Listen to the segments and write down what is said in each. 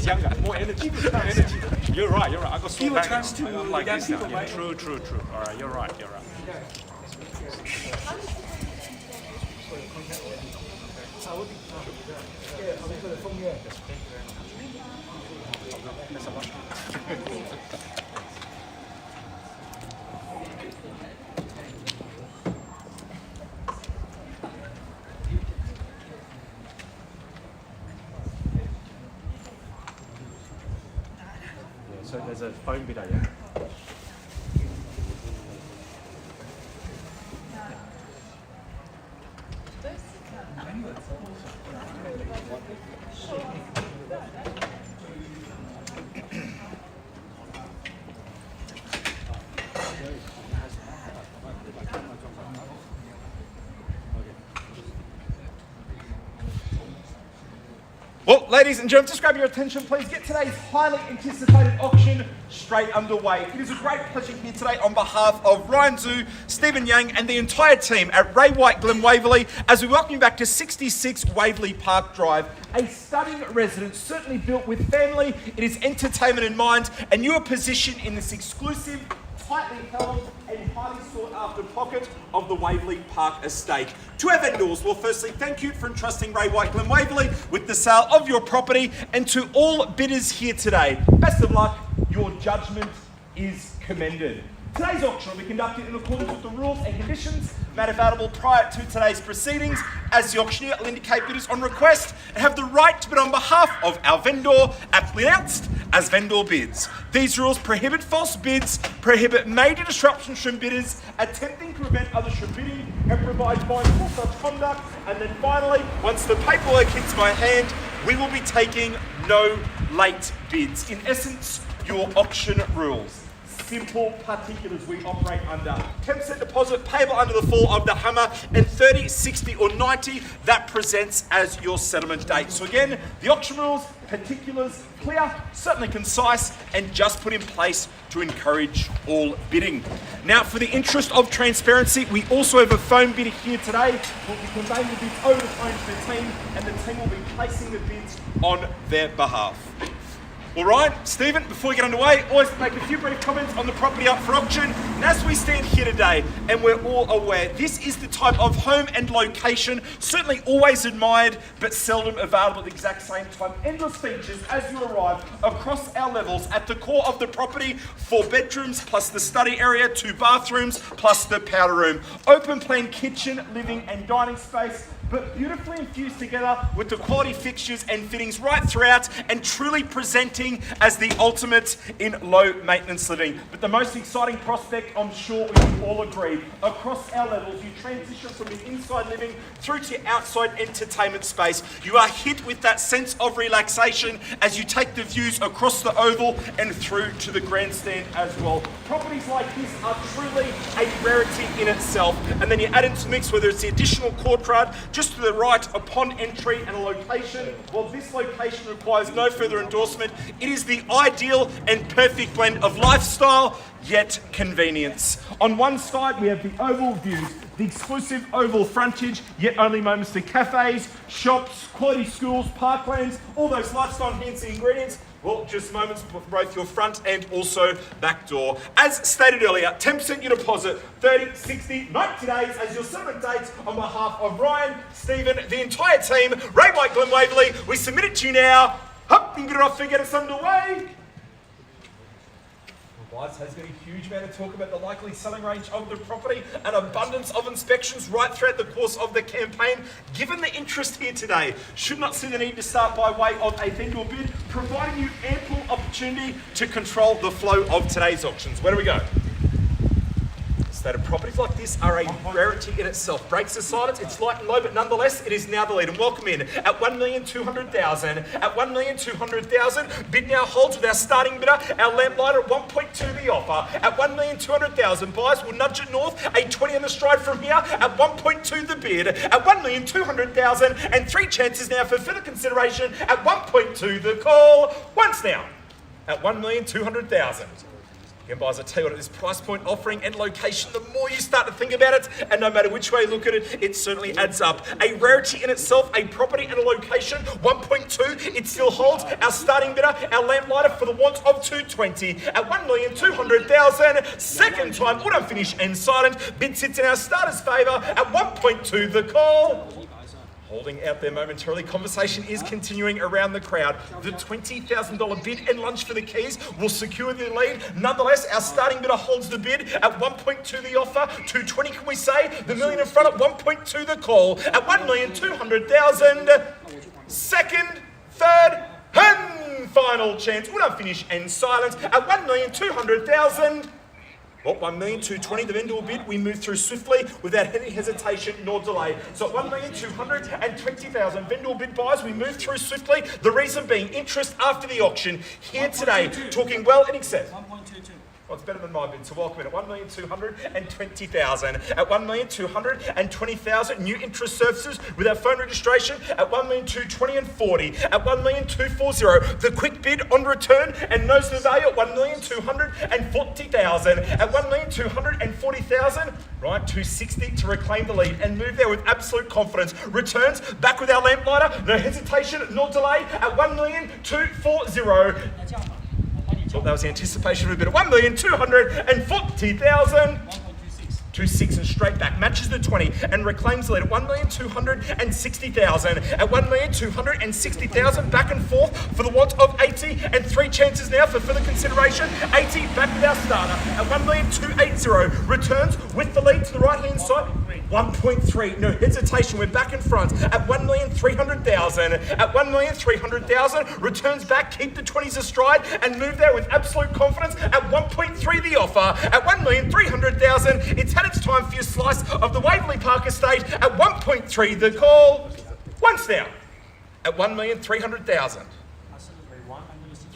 he's younger, more energy. More energy. You're right. I got so Give a back chance now. to I'm like young this now. people, Yeah, mate. true. All right, you're right. So there's a phone bidder, yeah? Well, ladies and gentlemen, just grab your attention, please. Get today's highly anticipated auction straight underway. It is a great pleasure here today on behalf of Ryan Zhu, Stephen Yang, and the entire team at Ray White Glen Waverley as we welcome you back to 66 Waverley Park Drive, a stunning residence certainly built with family. It is entertainment in mind, and you are positioned in this exclusive, tightly held and highly sought after pocket of the Waverley Park estate. To our vendors, well, firstly, thank you for entrusting Ray White Glen Waverley with the sale of your property, and to all bidders here today, best of luck. Your judgment is commended. Today's auction will be conducted in accordance with the rules and conditions made available prior to today's proceedings, as the auctioneer will indicate bidders on request and have the right to bid on behalf of our vendor, aptly announced as vendor bids. These rules prohibit false bids, prohibit major disruptions from bidders, attempting to prevent others from bidding, and provide fines for such conduct. And then finally, once the paperwork hits my hand, we will be taking no late bids. In essence, your auction rules. Simple particulars we operate under. 10% deposit payable under the fall of the hammer, and 30, 60 or 90 that presents as your settlement date. So again, the auction rules, particulars, clear, certainly concise, and just put in place to encourage all bidding. Now, for the interest of transparency, we also have a phone bidder here today. We'll be conveying the bids over the phone to the team, and the team will be placing the bids on their behalf. All right, Stephen, before we get underway, always make a few brief comments on the property up for auction. And as we stand here today, and we're all aware, this is the type of home and location, certainly always admired, but seldom available at the exact same time. Endless features as you arrive across our levels. At the core of the property, 4 bedrooms, plus the study area, 2 bathrooms, plus the powder room. Open plan kitchen, living and dining space, but beautifully infused together with the quality fixtures and fittings right throughout, and truly presenting as the ultimate in low maintenance living. But the most exciting prospect, I'm sure we can all agree, across our levels, you transition from the inside living through to outside entertainment space. You are hit with that sense of relaxation as you take the views across the oval and through to the grandstand as well. Properties like this are truly a rarity in itself. And then you add into the mix whether it's the additional courtyard just to the right upon entry and a location. Well, this location requires no further endorsement. It is the ideal and perfect blend of lifestyle yet convenience. On one side, we have the oval views, the exclusive oval frontage, yet only moments to cafes, shops, quality schools, parklands, all those lifestyle enhancing ingredients. Well, just moments for both your front and also back door. As stated earlier, 10% your deposit, 30, 60, 90 days as your settlement dates on behalf of Ryan, Stephen, the entire team, Ray White Glen Waverley. We submit it to you now. Hop, you can get it off and get us underway. Guys, has been a huge amount of talk about the likely selling range of the property, an abundance of inspections right throughout the course of the campaign. Given the interest here today, should not see the need to start by way of a vendor bid, providing you ample opportunity to control the flow of today's auctions. Where do we go? Stated properties like this are a rarity in itself. Breaks the silence, it's light and low, but nonetheless, it is now the lead. And welcome in at 1,200,000. At 1,200,000, bid now holds with our starting bidder, our lamplighter at 1.2 the offer. At 1,200,000, buyers will nudge it north, a 20 on the stride from here. At 1.2 the bid. At 1,200,000, and 3 chances now for further consideration. At 1.2 the call. Once now, at 1,200,000. Again, guys, I tell you what, at this price point, offering and location, the more you start to think about it, and no matter which way you look at it, it certainly adds up. A rarity in itself, a property and a location, 1.2, it still holds. Our starting bidder, our lamplighter, for the want of 220 at 1,200,000. Second time, auto finish and silent. Bid sits in our starter's favour at 1.2. The call. Holding out there momentarily. Conversation is continuing around the crowd. The $20,000 bid and lunch for the keys will secure the lead. Nonetheless, our starting bidder holds the bid at 1.2 the offer. 220 can we say? The million in front at 1.2 the call at 1,200,000. Second, third, and final chance. Would I finish and silence at 1,200,000. Well, 1,220,000, the vendor will bid. We move through swiftly without any hesitation nor delay. So at 1,220,000, vendor will bid buys. We move through swiftly. The reason being interest after the auction here today, talking well in excess. 1.22. Well, it's better than my bid, so welcome in at 1,220,000. At 1,220,000, new interest services with our phone registration at 1,220,040. At 1,240,000, the quick bid on return and knows the value at 1,240,000. At 1,240,000, right, 260 to reclaim the lead and move there with absolute confidence. Returns back with our lamplighter, no hesitation nor delay at 1,240,000. That was the anticipation of a bit of 1,240,000. 2.6 and straight back, matches the 20 and reclaims the lead at 1,260,000. At 1,260,000, back and forth for the want of 80 and 3 chances now for further consideration. 80 back with our starter at 1,280, returns with the lead to the right hand side. 1.3, no hesitation, we're back in front at 1,300,000. At 1,300,000, returns back, keep the 20s astride and move there with absolute confidence at 1.3 the offer. At 1,300,000, it's had its time for your slice of the Waverley Park estate at 1.3 the call. Once now, at 1,300,000.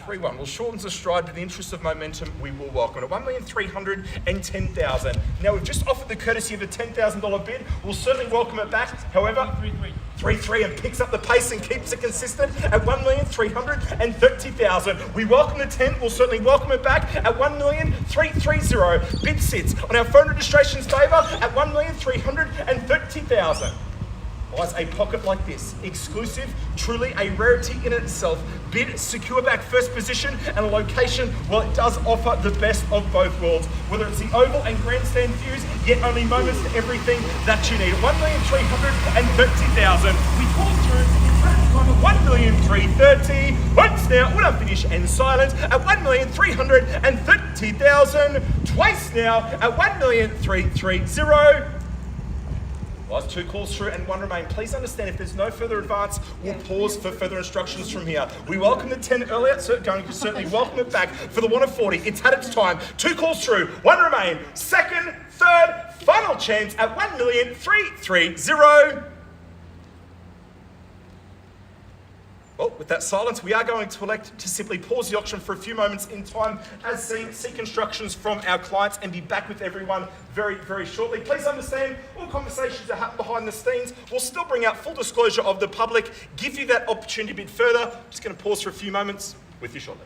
3-1. Well, shortens the stride, but in the interest of momentum, we will welcome it. 1,310,000. Now, we've just offered the courtesy of a $10,000 bid. We'll certainly welcome it back. However, 3-3 and picks up the pace and keeps it consistent at 1,330,000. We welcome the 10. We'll certainly welcome it back at 1,330,000. Bid sits on our phone registration's favour at 1,330,000. Buys a pocket like this, exclusive, truly a rarity in itself. Bid, secure back first position and a location, well, it does offer the best of both worlds. Whether it's the oval and grandstand views, yet only moments to everything that you need. 1,330,000. We pull through at 1,330,000. Once now, when I finish and silence at 1,330,000. Twice now at 1,330,000. Well, 2 calls through and 1 remain. Please understand, if there's no further advance, we'll pause for further instructions from here. We welcome the 10 earlier, so going to certainly welcome it back for the 1 of 40. It's had its time. 2 calls through, 1 remain. Second, third, final chance at 1,330,000. Well, with that silence, we are going to elect to simply pause the auction for a few moments in time as seen, seek instructions from our clients and be back with everyone very, very shortly. Please understand, all conversations that happen behind the scenes will still bring out full disclosure of the public, give you that opportunity a bit further. Just going to pause for a few moments with you shortly.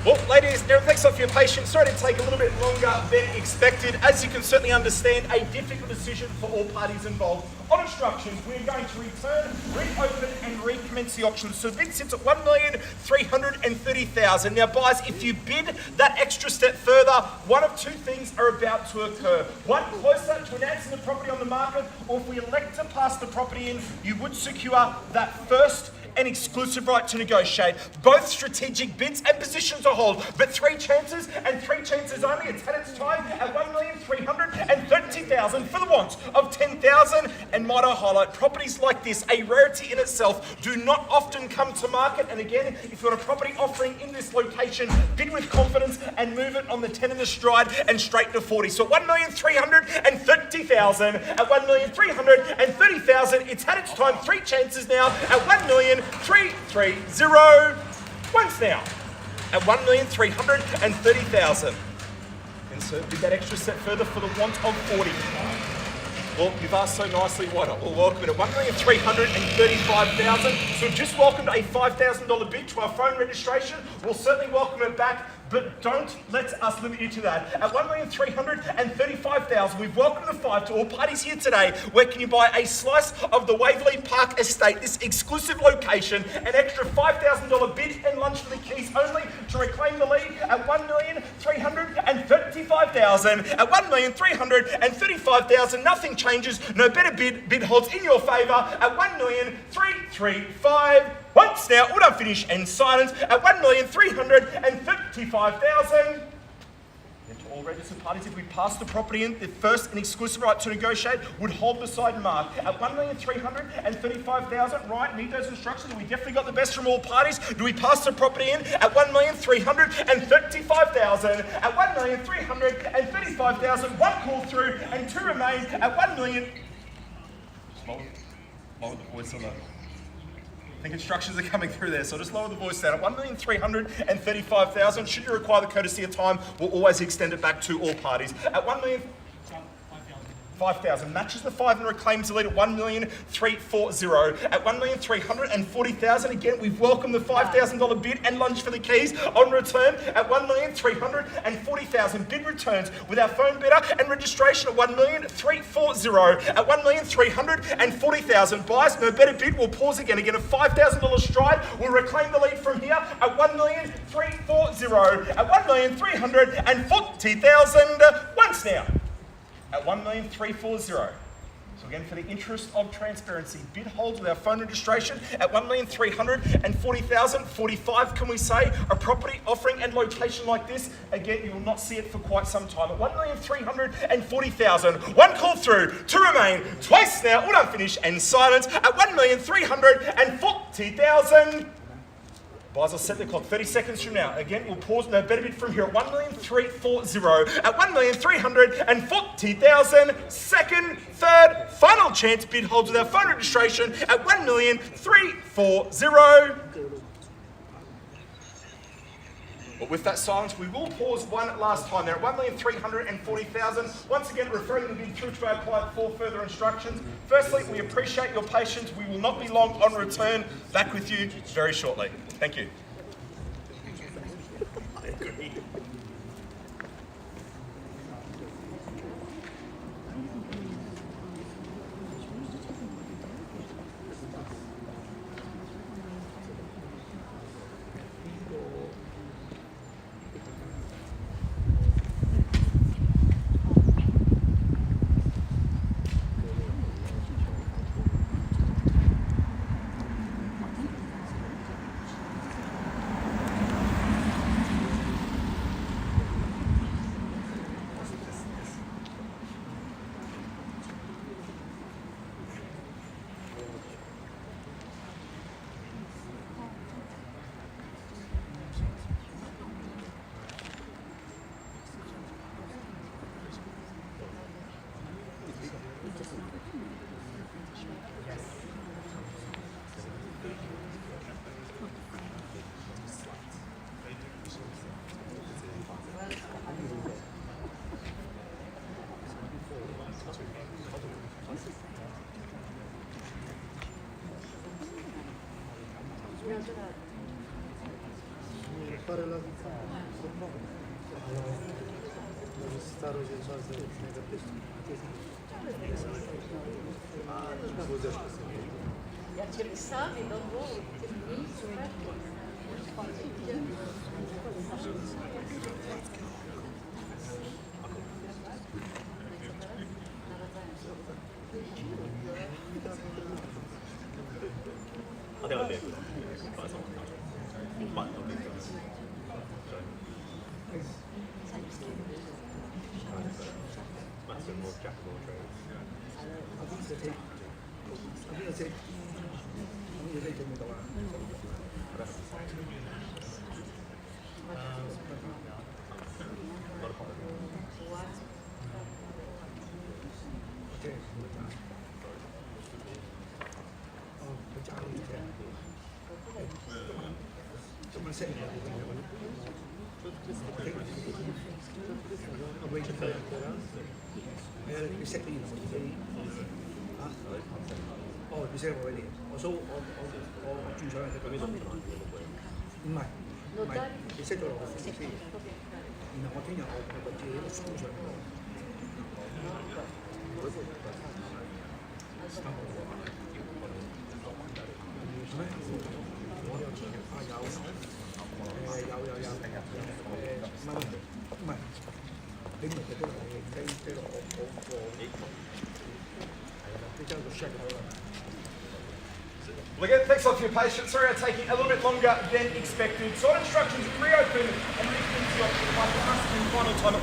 Well, ladies, thanks a lot for your patience. Sorry to take a little bit longer than expected. As you can certainly understand, a difficult decision for all parties involved. On instructions, we're going to return, reopen and recommence the auction. So the bid sits at $1,330,000. Now, buyers, if you bid that extra step further, one of two things are about to occur. One, closer to announcing the property on the market, or if we elect to pass the property in, you would secure that first and exclusive right to negotiate. Both strategic bids and positions to hold, but three chances and three chances only. It's had its time at $1,330,000 for the want of $10,000. And might I highlight, properties like this, a rarity in itself, do not often come to market. And again, if you've got a property offering in this location, bid with confidence and move it on the 10 in the stride and straight to 40. So at $1,330,000, at $1,330,000, it's had its time, three chances now at $1,330,000 once now at $1,330,000. And so bid that extra step further for the want of 40. Well, you've asked so nicely, why not? We'll welcome it at $1,335,000. So we've just welcomed a $5,000 bid to our phone registration. We'll certainly welcome it back, but don't let us limit you to that. At $1,335,000, we've welcomed the five to all parties here today. Where can you buy a slice of the Waverley Park estate, this exclusive location, an extra $5,000 bid and lunch for the keys only to reclaim the lead at $1,335,000. At $1,335,000, nothing changes. No better bid holds in your favour at $1,335,000. Once now, all done, finish and silence at $1,335,000. And to all registered parties, if we pass the property in, the first and exclusive right to negotiate would hold the side mark at $1,335,000. Right, meet those instructions. We definitely got the best from all parties. Do we pass the property in at $1,335,000? At $1,335,000, one call through and two remain at $1 million. Lower the voice on that. I think instructions are coming through there, so just lower the voice down at $1,335,000. Should you require the courtesy of time, we'll always extend it back to all parties. At $5,000 matches the 5 and reclaims the lead at $1,340,000. At $1,340,000, again, we've welcomed the $5,000 bid and lunch for the keys. On return at $1,340,000. Bid returns with our phone bidder and registration at $1,340,000. At $1,340,000, buyers, no better bid. We'll pause again. Again, a $5,000 stride. We'll reclaim the lead from here at $1,340,000. At $1,340,000 once now. At $1,340,000. So again, for the interest of transparency, bid holds with our phone registration at $1,340,000. 45, can we say? A property offering and location like this, again, you will not see it for quite some time. At $1,340,000. One call through, two remain. Twice now, all done, finish and silence at $1,340,000. Guys, I'll set the clock 30 seconds from now. Again, we'll pause. No better bid from here at 1,340 at 1,340,000. Second, third, final chance bid holds with our phone registration at 1,340,000. But with that silence, we will pause one last time there at 1,340,000. Once again, referring the bid through to our client for further instructions. Firstly, we appreciate your patience. We will not be long on return. Back with you very shortly. Thank you. Jak cię wystawi, no bo w tym miejscu Well, again, thanks a lot for your patience. Sorry I'm taking a little bit longer than expected. Sort instructions reopen and reopen the option by the last and final time at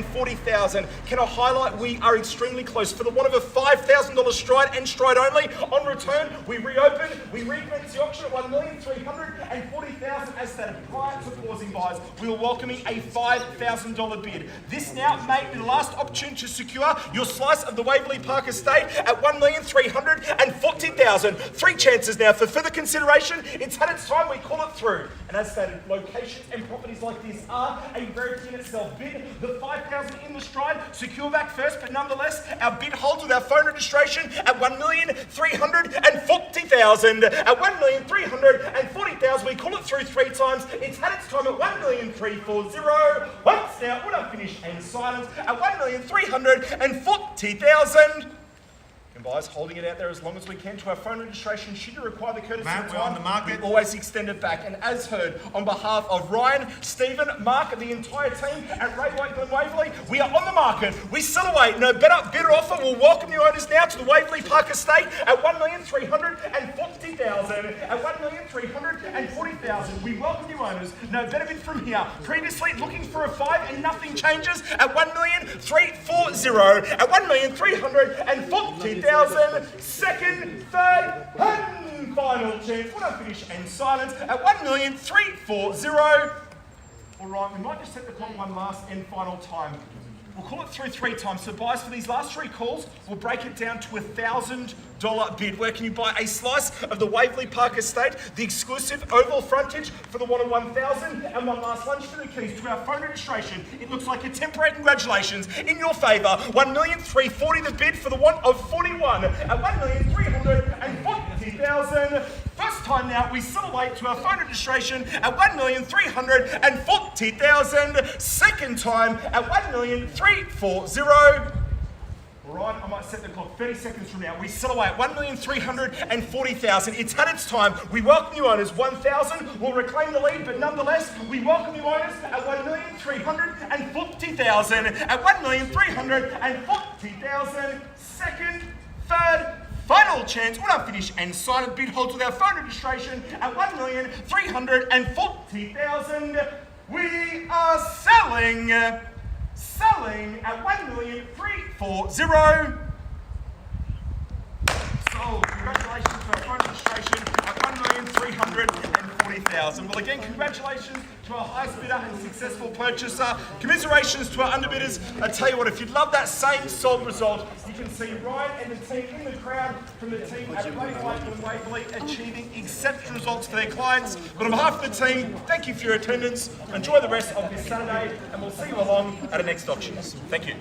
1,340,000. Can I highlight we are extremely close for the one of a $5,000 stride and stride only. On return, we reopen, we recommence the auction at 1,340,000 as stated. Prior to pausing buys, we are welcoming a $5,000 bid. This now may be the last opportunity to secure your slice of the Waverley Park estate at 1,340,000. 3 chances now for further consideration. It's had its time, we call it through. And as stated, locations and properties like this are a rarity in itself. Bid the 5,000 in the stride, secure back first, but nonetheless, our bid holds with our phone registration at 1,340,000. At 1,340,000, we call it through 3 times. It's had its time at 1,340,000. Once now, when I finish and silence at 1,340,000. And buyers holding it out there as long as we can to our phone registration. Should you require the courtesy of time, on the market, we always extend it back. And as heard, on behalf of Ryan, Stephen, Mark, and the entire team at Glen, Waverley, we are on the market. We still await no better bidder offer. We'll welcome the owners now to the Waverley Park estate at 1,340,000. At 1,340,000, we welcome you owners. No better bid from here. Previously looking for a 5 and nothing changes at 1,340,000. At 1,340,000. Second, third, and final chance. We'll now finish and silence at 1,340,000. All right, we might just set the clock one last and final time. We'll call it through 3 times. So buyers for these last 3 calls, we'll break it down to $1,000 bid. Where can you buy a slice of the Waverley Park Estate, the exclusive oval frontage for the 1 of 1,000, and one last lunch for the keys to our phone registration. It looks like a temporary congratulations in your favour. 1,340,000 the bid for the 1 of 41 at 1,340,000. First time now, we still wait to our phone registration at 1,340,000. Second time at 1,340,000. All right, I might set the clock 30 seconds from now. We still away at 1,340,000. It's had its time. We welcome you owners. 1,000 will reclaim the lead, but nonetheless, we welcome you owners at 1,340,000. At 1,340,000. Second, third, final chance. We'll now finish and sign a bid holds with our phone registration at 1,340,000. We are selling at 1,340,000. Sold. Congratulations to our phone registration at 1,340,000. Well, again, congratulations to our highest bidder and successful purchaser. Commiserations to our underbidders. I tell you what, if you'd love that same sold result, you can see Ryan and the team in the crowd from the team at Waverley achieving exceptional results for their clients. But on behalf of the team, thank you for your attendance. Enjoy the rest of this Saturday, and we'll see you along at our next auctions. Thank you.